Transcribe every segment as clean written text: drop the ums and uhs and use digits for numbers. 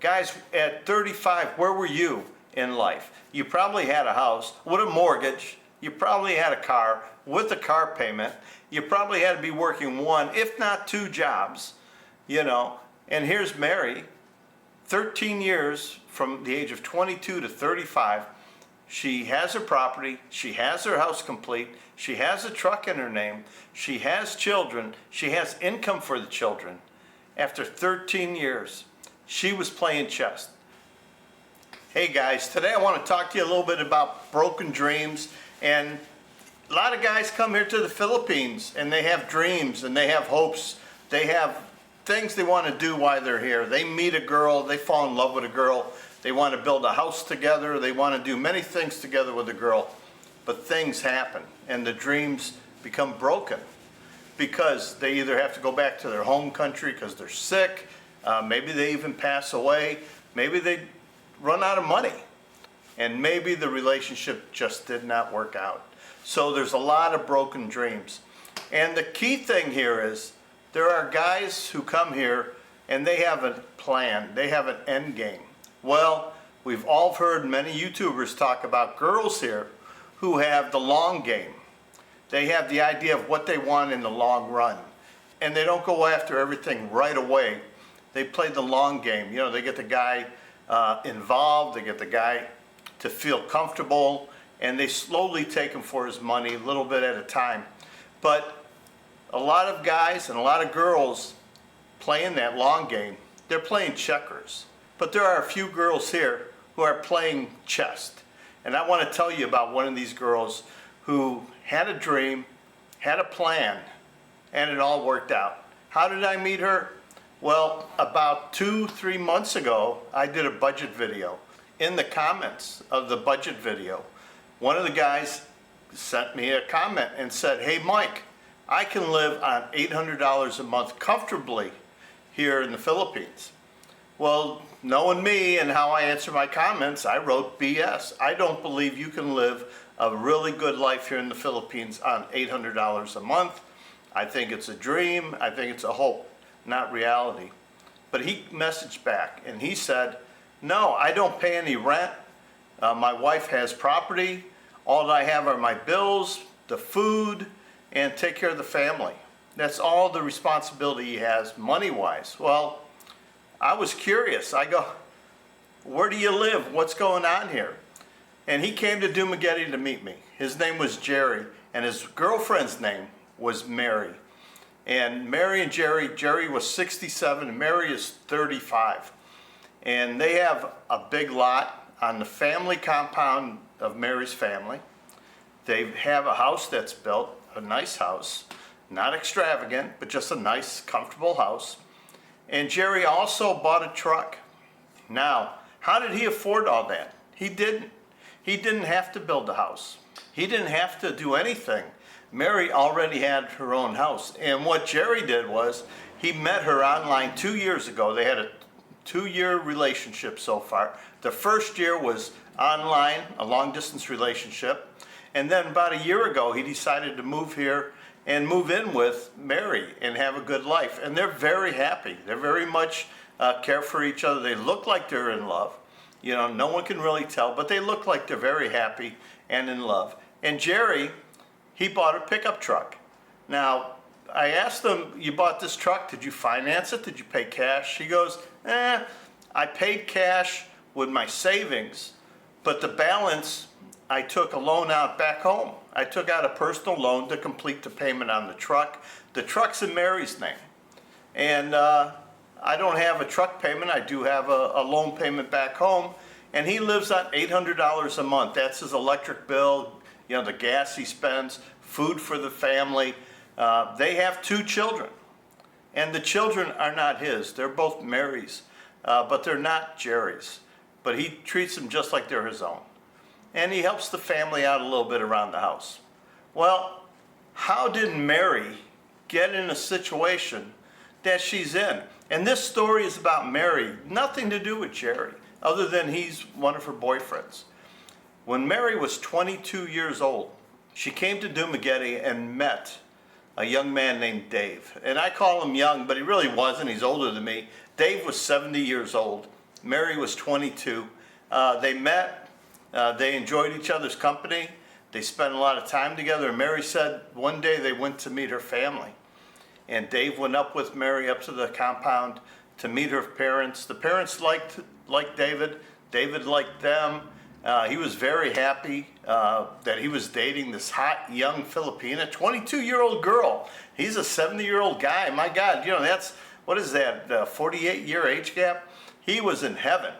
Guys, at 35, where were you in life? You probably had a house with a mortgage. You probably had a car with a car payment. You probably had to be working one, if not two jobs, you know. And here's Mary, 13 years from the age of 22 to 35. She has her property, she has her house complete, she has a truck in her name, she has children, she has income for the children. After 13 years, she was playing chess. Hey guys, today I want to talk to you a little bit about broken dreams. And a lot of guys come here to the Philippines and they have dreams and they have hopes. They have things they want to do while they're here. They meet a girl, they fall in love with a girl, they want to build a house together, they want to do many things together with a girl. But things happen and the dreams become broken because they either have to go back to their home country because they're sick, maybe they even pass away, maybe they run out of money, and maybe the relationship just did not work out. So there's a lot of broken dreams. And the key thing here is there are guys who come here and they have a plan, they have an end game. Well, we've all heard many YouTubers talk about girls here who have the long game. They have the idea of what they want in the long run. And they don't go after everything right away. They play the long game. You know, they get the guy involved, they get the guy to feel comfortable, and they slowly take him for his money a little bit at a time. But a lot of guys and a lot of girls playing that long game, they're playing checkers. But there are a few girls here who are playing chess. And I want to tell you about one of these girls who had a dream, had a plan, and it all worked out. How did I meet her? Well, about 2-3 months ago, I did a budget video. In the comments of the budget video, one of the guys sent me a comment and said, "Hey Mike, I can live on $800 a month comfortably here in the Philippines." Well, knowing me and how I answer my comments, I wrote BS. I don't believe you can live a really good life here in the Philippines on $800 a month. I think it's a dream, I think it's a hope, not reality. But he messaged back and he said, "No, I don't pay any rent. My wife has property. All that I have are my bills, the food, and take care of the family. That's all the responsibility he has money-wise." Well, I was curious. I go, "Where do you live? What's going on here?" And he came to TUBEBUDDY to meet me. His name was Jerry, and his girlfriend's name was Mary. And Mary and Jerry was 67 and Mary is 35. And they have a big lot on the family compound of Mary's family. They have a house that's built, a nice house, not extravagant, but just a nice, comfortable house. And Jerry also bought a truck. Now, how did he afford all that? He didn't. He didn't have to build a house. He didn't have to do anything. Mary already had her own house. And what Jerry did was, he met her online 2 years ago. They had a 2-year relationship so far. The first year was online, a long-distance relationship. And then about a year ago, he decided to move here and move in with Mary and have a good life. And they're very happy. They're very much care for each other. They look like they're in love. You know, no one can really tell, but they look like they're very happy and in love. And Jerry, he bought a pickup truck. Now, I asked him, "You bought this truck, did you finance it? Did you pay cash?" He goes, "I paid cash with my savings, but the balance, I took a loan out back home. I took out a personal loan to complete the payment on the truck. The truck's in Mary's name. And I don't have a truck payment. I do have a loan payment back home. And he lives on $800 a month. That's his electric bill, you know, the gas he spends, food for the family. They have 2 children. And the children are not his. They're both Mary's, but they're not Jerry's. But he treats them just like they're his own. And he helps the family out a little bit around the house." Well, how did Mary get in a situation that she's in? And this story is about Mary, nothing to do with Jerry, other than he's one of her boyfriends. When Mary was 22 years old, she came to TUBEBUDDY and met a young man named Dave. And I call him young, but he really wasn't. He's older than me. Dave was 70 years old, Mary was 22. They met, they enjoyed each other's company, they spent a lot of time together, and Mary said one day they went to meet her family. And Dave went up with Mary up to the compound to meet her parents. The parents liked David. David liked them. He was very happy that he was dating this hot young Filipina, 22-year-old girl. He's a 70-year-old guy. My God, you know, that's, what is that, 48-year age gap? He was in heaven,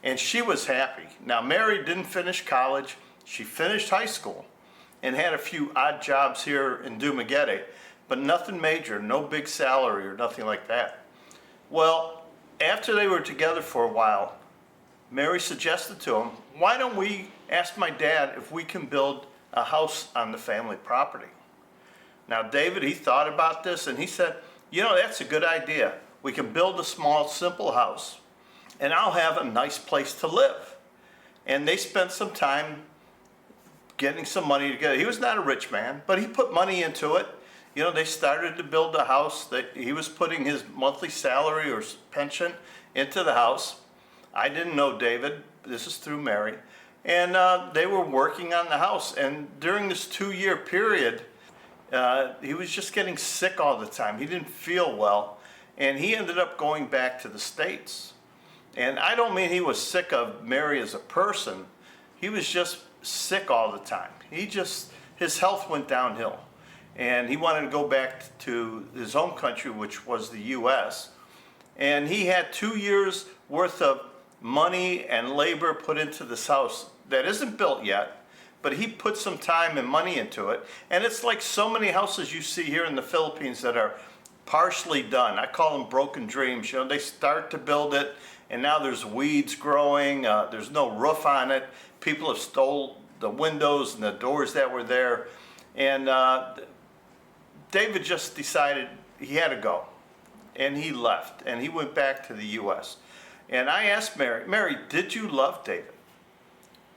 and she was happy. Now, Mary didn't finish college. She finished high school and had a few odd jobs here in TUBEBUDDY, but nothing major, no big salary or nothing like that. Well, after they were together for a while, Mary suggested to him, why don't we ask my dad if we can build a house on the family property? Now, David, he thought about this and he said, you know, that's a good idea. We can build a small, simple house and I'll have a nice place to live. And they spent some time getting some money together. He was not a rich man, but he put money into it. You know, they started to build a house. He was putting his monthly salary or pension into the house. I didn't know David. This is through Mary. And they were working on the house. And during this 2-year period, he was just getting sick all the time. He didn't feel well. And he ended up going back to the States. And I don't mean he was sick of Mary as a person. He was just sick all the time. His health went downhill. And he wanted to go back to his home country, which was the U.S. And he had 2 years worth of money and labor put into this house that isn't built yet, but he put some time and money into it. And it's like so many houses you see here in the Philippines that are partially done. I call them broken dreams. You know, they start to build it and now there's weeds growing, there's no roof on it. People have stole the windows and the doors that were there. And David just decided he had to go. And he left and he went back to the U.S. And I asked Mary, did you love David?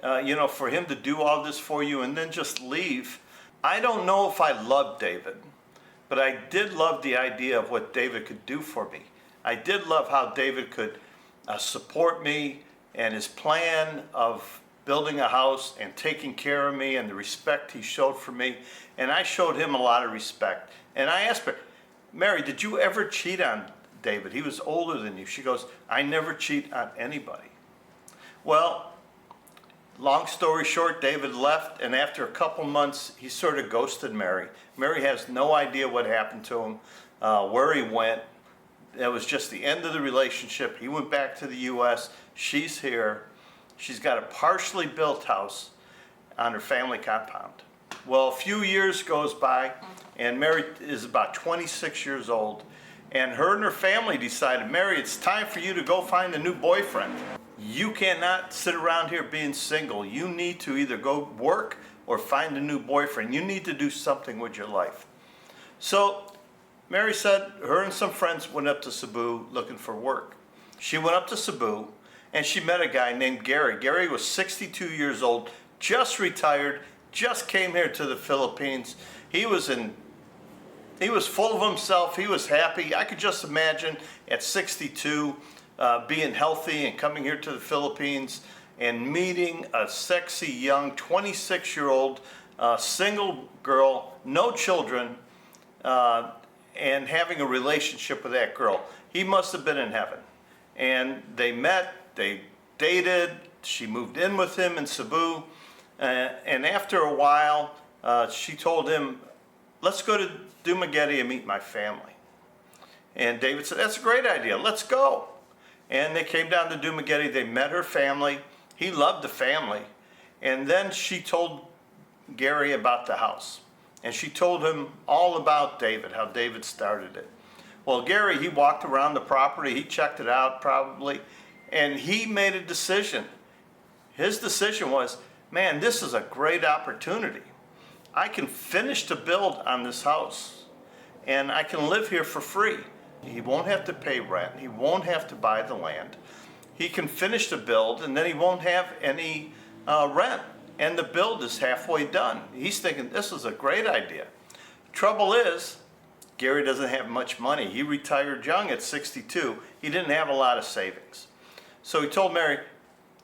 You know, for him to do all this for you and then just leave. I don't know if I loved David, but I did love the idea of what David could do for me. I did love how David could support me and his plan of building a house and taking care of me and the respect he showed for me. And I showed him a lot of respect. And I asked her, Mary, did you ever cheat on David? He was older than you. She goes, I never cheat on anybody. Well, long story short, David left, and after a couple months, he sort of ghosted Mary. Mary has no idea what happened to him, where he went. That was just the end of the relationship. He went back to the U.S. She's here. She's got a partially built house on her family compound. Well, a few years goes by, and Mary is about 26 years old, and her family decided, Mary, it's time for you to go find a new boyfriend. You cannot sit around here being single. You need to either go work or find a new boyfriend. You need to do something with your life. So Mary said her and some friends went up to Cebu looking for work. She went up to Cebu and she met a guy named Gary. Gary was 62 years old, just retired, just came here to the Philippines. He was full of himself. He was happy. I could just imagine at 62 being healthy and coming here to the Philippines and meeting a sexy young 26-year-old single girl, no children, and having a relationship with that girl. He must have been in heaven. And they met, they dated, she moved in with him in Cebu, and after a while, she told him, let's go to TUBEBUDDY and meet my family. And David said, that's a great idea, let's go. And they came down to TUBEBUDDY, they met her family, he loved the family, and then she told Gary about the house. And she told him all about David, how David started it. Well, Gary, he walked around the property, he checked it out probably, and he made a decision. His decision was, man, this is a great opportunity. I can finish to build on this house, and I can live here for free. He won't have to pay rent, he won't have to buy the land. He can finish the build, and then he won't have any rent. And the build is halfway done. He's thinking, this is a great idea. Trouble is, Gary doesn't have much money. He retired young at 62. He didn't have a lot of savings. So he told Mary,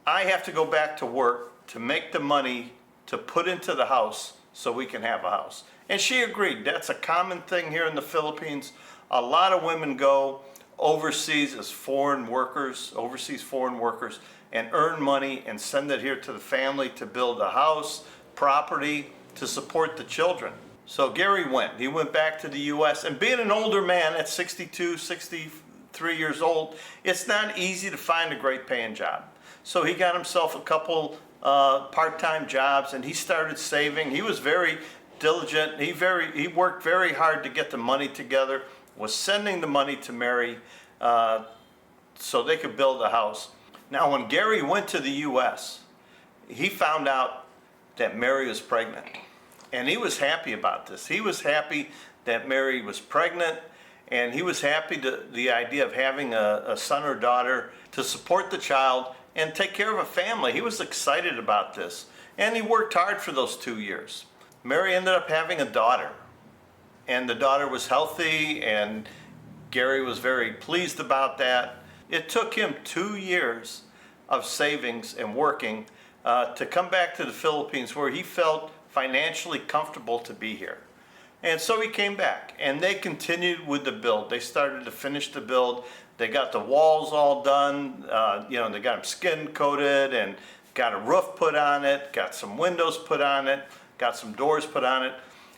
I have to go back to work to make the money to put into the house so we can have a house. And she agreed. That's a common thing here in the Philippines. A lot of women go overseas as foreign workers, overseas foreign workers, and earn money and send it here to the family to build a house, property, to support the children. So Gary went. He went back to the U.S. and being an older man at 62, 63 years old, it's not easy to find a great paying job. So he got himself a couple part-time jobs and he started saving. He was very diligent. He worked very hard to get the money together, was sending the money to Mary so they could build a house. Now when Gary went to the U.S., he found out that Mary was pregnant. And he was happy about this. He was happy that Mary was pregnant, and he was happy to the idea of having a son or daughter to support the child and take care of a family. He was excited about this. And he worked hard for those 2 years. Mary ended up having a daughter. And the daughter was healthy, and Gary was very pleased about that. It took him 2 years of savings and working to come back to the Philippines where he felt financially comfortable to be here. And so he came back and they continued with the build. They started to finish the build. They got the walls all done, they got them skin coated and got a roof put on it, got some windows put on it, got some doors put on it,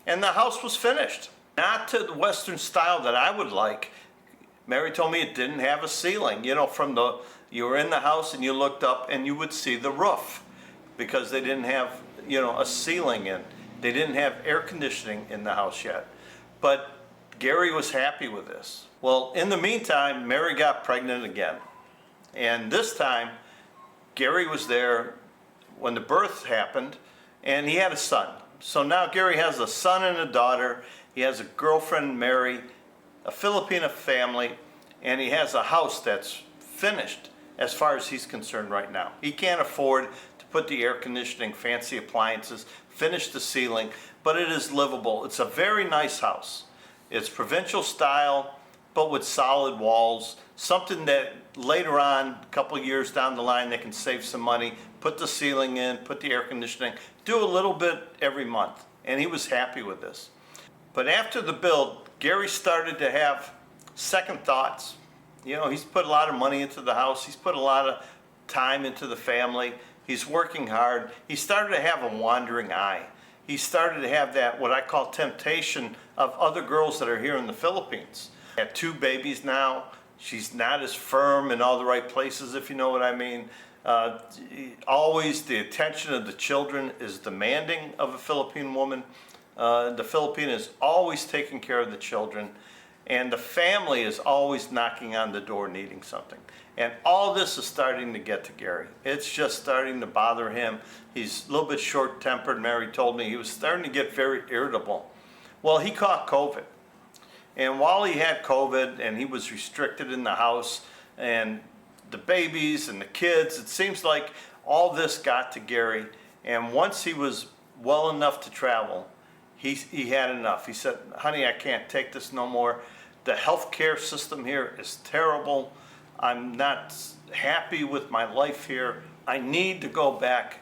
and the house was finished. Not to the Western style that I would like. Mary told me it didn't have a ceiling. You were in the house and you looked up and you would see the roof because they didn't have a ceiling in. They didn't have air conditioning in the house yet. But Gary was happy with this. Well, in the meantime, Mary got pregnant again. And this time, Gary was there when the birth happened, and he had a son. So now Gary has a son and a daughter. He has a girlfriend, Mary, a Filipina family, and he has a house that's finished as far as he's concerned right now. He can't afford to put the air conditioning, fancy appliances, finish the ceiling, but it is livable. It's a very nice house. It's provincial style, but with solid walls, something that later on, a couple of years down the line, they can save some money, put the ceiling in, put the air conditioning, do a little bit every month. And he was happy with this. But after the build, Gary started to have second thoughts. He's put a lot of money into the house. He's put a lot of time into the family. He's working hard. He started to have a wandering eye. He started to have that, what I call temptation of other girls that are here in the Philippines. Had 2 babies now. She's not as firm in all the right places, if you know what I mean. Always the attention of the children is demanding of a Philippine woman. The Philippine is always taking care of the children. And the family is always knocking on the door needing something. And all this is starting to get to Gary. It's just starting to bother him. He's a little bit short-tempered. Mary told me he was starting to get very irritable. Well, he caught COVID. And while he had COVID and he was restricted in the house and the babies and the kids, it seems like all this got to Gary. And once he was well enough to travel, he had enough. He said, honey, I can't take this no more. The healthcare system here is terrible. I'm not happy with my life here. I need to go back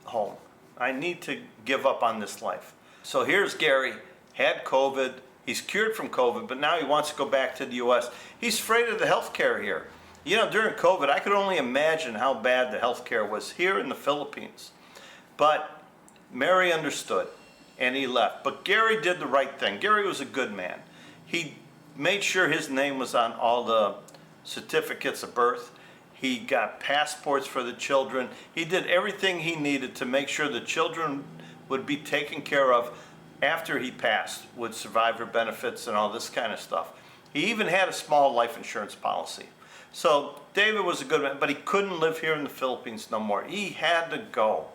home. I need to give up on this life. So here's Gary, had COVID. He's cured from COVID, but now he wants to go back to the U.S. He's afraid of the healthcare here. During COVID, I could only imagine how bad the healthcare was here in the Philippines. But Mary understood, and he left. But Gary did the right thing. Gary was a good man. He made sure his name was on all the certificates of birth. He got passports for the children. He did everything he needed to make sure the children would be taken care of after he passed with survivor benefits and all this kind of stuff. He even had a small life insurance policy. So David was a good man, but he couldn't live here in the Philippines no more. He had to go.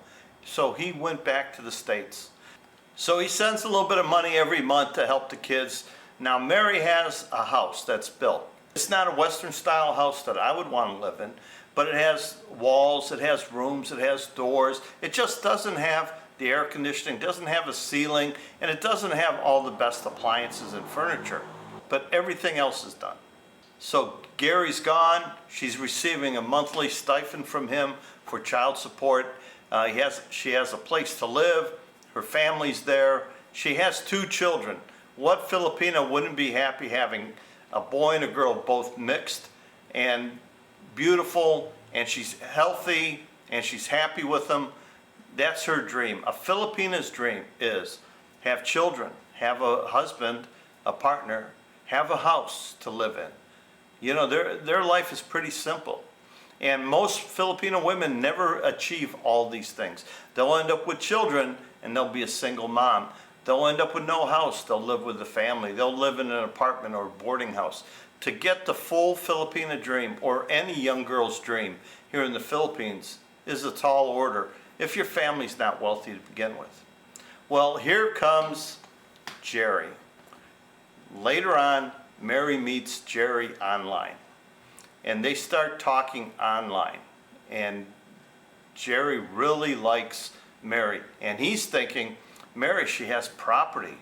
So he went back to the States. So he sends a little bit of money every month to help the kids. Now Mary has a house that's built. It's not a Western style house that I would want to live in, but it has walls, it has rooms, it has doors. It just doesn't have the air conditioning, doesn't have a ceiling, and it doesn't have all the best appliances and furniture. But everything else is done. So Gary's gone. She's receiving a monthly stipend from him for child support. She has a place to live. Her family's there. She has 2 children. What Filipino wouldn't be happy having a boy and a girl both mixed and beautiful, and she's healthy and she's happy with them? That's her dream. A Filipina's dream is have children, have a husband, a partner, have a house to live in. You know, their life is pretty simple. And most Filipino women never achieve all these things. They'll end up with children and they'll be a single mom. They'll end up with no house. They'll live with the family. They'll live in an apartment or a boarding house. To get the full Filipina dream, or any young girl's dream here in the Philippines, is a tall order if your family's not wealthy to begin with. Well, here comes Jerry. Later on, Mary meets Jerry online, and they start talking online, and Jerry really likes Mary, and he's thinking, Mary, she has property,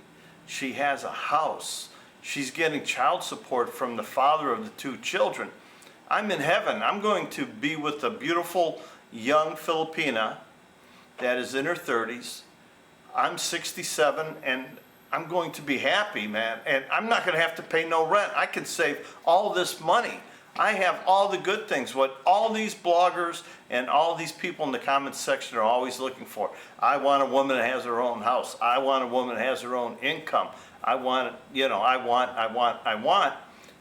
she has a house, she's getting child support from the father of the 2 children. I'm in heaven. I'm going to be with a beautiful young Filipina that is in her 30s. I'm 67, and I'm going to be happy, man, and I'm not going to have to pay no rent. I can save all this money. I have all the good things, what all these bloggers and all these people in the comments section are always looking for. I want a woman that has her own house. I want a woman that has her own income. I want, you know, I want.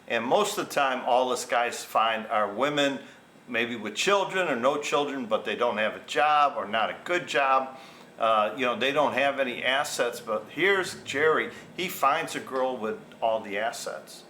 And most of the time, all us guys find are women, maybe with children or no children, but they don't have a job or not a good job. You know, they don't have any assets. But here's Jerry. He finds a girl with all the assets.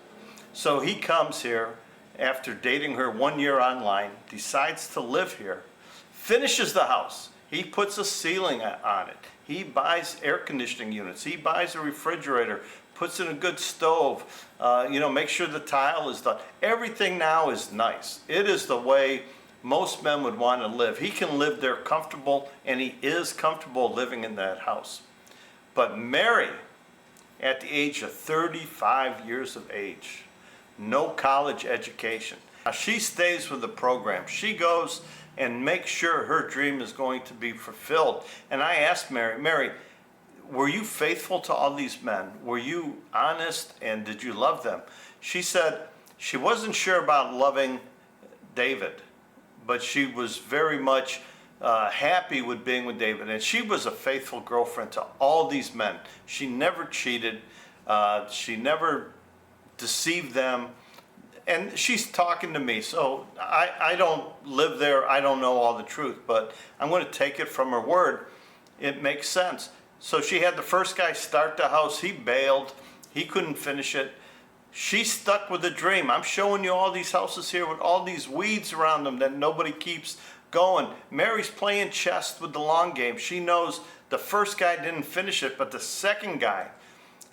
So he comes here after dating her 1 year online, decides to live here, finishes the house. He puts a ceiling on it. He buys air conditioning units. He buys a refrigerator, puts in a good stove, you know, make sure the tile is done. Everything now is nice. It is the way most men would want to live. He can live there comfortable, and he is comfortable living in that house. But Mary, at the age of 35 years of age, no college education. Now, she stays with the program. She goes and makes sure her dream is going to be fulfilled. And I asked Mary, Mary, were you faithful to all these men? Were you honest, and did you love them? She said she wasn't sure about loving David, but she was very much happy with being with David. And she was a faithful girlfriend to all these men. She never cheated. She never deceived them. And she's talking to me, so I don't live there. I don't know all the truth, but I'm going to take it from her word. It makes sense. So she had the first guy start the house. He bailed. He couldn't finish it. She stuck with the dream. I'm showing you all these houses here with all these weeds around them that nobody keeps going. Mary's playing chess with the long game. She knows the first guy didn't finish it, but the second guy,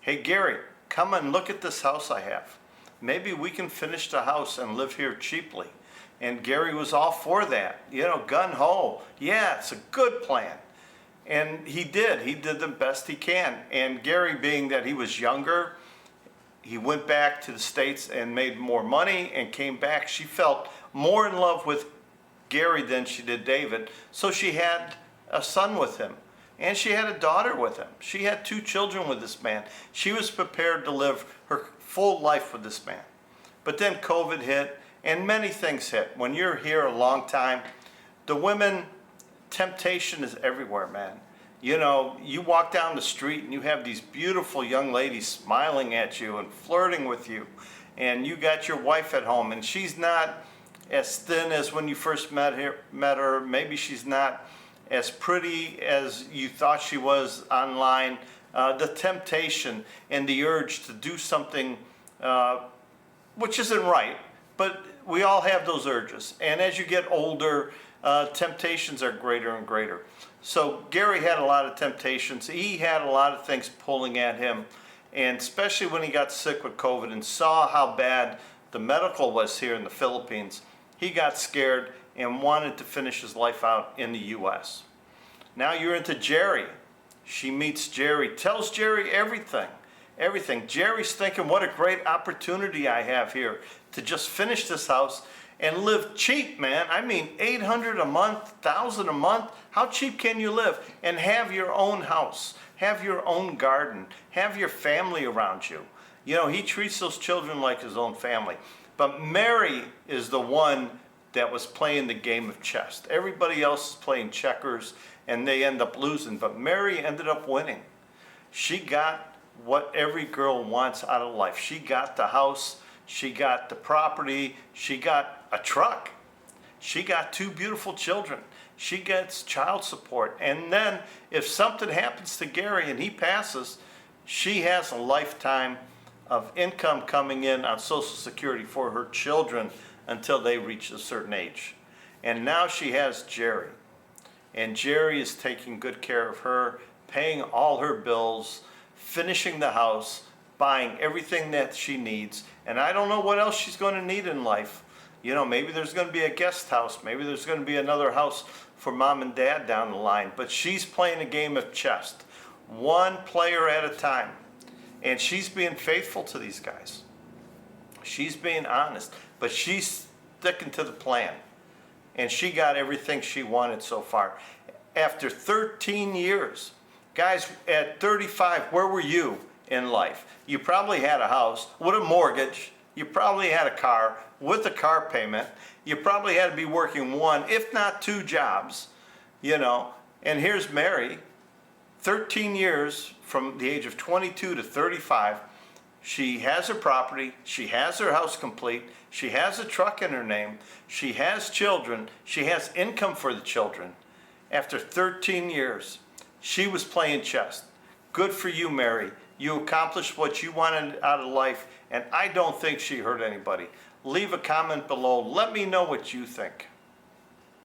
hey, Gary, come and look at this house I have. Maybe we can finish the house and live here cheaply. And Gary was all for that. You know, gung-ho. Yeah, it's a good plan. And he did. He did the best he can. And Gary, being that he was younger, he went back to the States and made more money and came back. She felt more in love with Gary than she did David. So she had a son with him. And she had a daughter with him. She had 2 children with this man. She was prepared to live her full life with this man. But then COVID hit, and many things hit. When you're here a long time, the women, temptation is everywhere, man. You know, you walk down the street and you have these beautiful young ladies smiling at you and flirting with you. And you got your wife at home, and she's not as thin as when you first met her. Maybe she's not as pretty as you thought she was online. The temptation and the urge to do something which isn't right, but we all have those urges. And as you get older, temptations are greater and greater. So Gary had a lot of temptations. He had a lot of things pulling at him, and especially when he got sick with COVID and saw how bad the medical was here in the Philippines, he got scared and wanted to finish his life out in the US. Now you're into Jerry. She meets Jerry, tells Jerry everything. everything. Jerry's thinking, what a great opportunity I have here to just finish this house and live cheap, man. I mean, $800 a month, $1,000 a month. How cheap can you live? And have your own house, have your own garden, have your family around you. You know, he treats those children like his own family. But Mary is the one that was playing the game of chess. Everybody else is playing checkers and they end up losing, but Mary ended up winning. She got what every girl wants out of life. She got the house, she got the property, she got a truck, she got 2 beautiful children, she gets child support, and then if something happens to Gary and he passes, she has a lifetime of income coming in on Social Security for her children until they reach a certain age. And now she has Jerry, and Jerry is taking good care of her, paying all her bills, finishing the house, buying everything that she needs. And I don't know what else she's going to need in life. You know, maybe there's going to be a guest house, maybe there's going to be another house for mom and dad down the line, but she's playing a game of chess, one player at a time. And she's being faithful to these guys. She's being honest, but she's sticking to the plan. And she got everything she wanted so far. After 13 years, guys, at 35, where were you in life? You probably had a house with a mortgage. You probably had a car with a car payment. You probably had to be working 1, if not 2 jobs, you know. And here's Mary, 13 years from the age of 22 to 35. She has her property, she has her house complete, she has a truck in her name, she has children, she has income for the children. After 13 years, she was playing chess. Good for you, Mary. You accomplished what you wanted out of life, and I don't think she hurt anybody. Leave a comment below. Let me know what you think.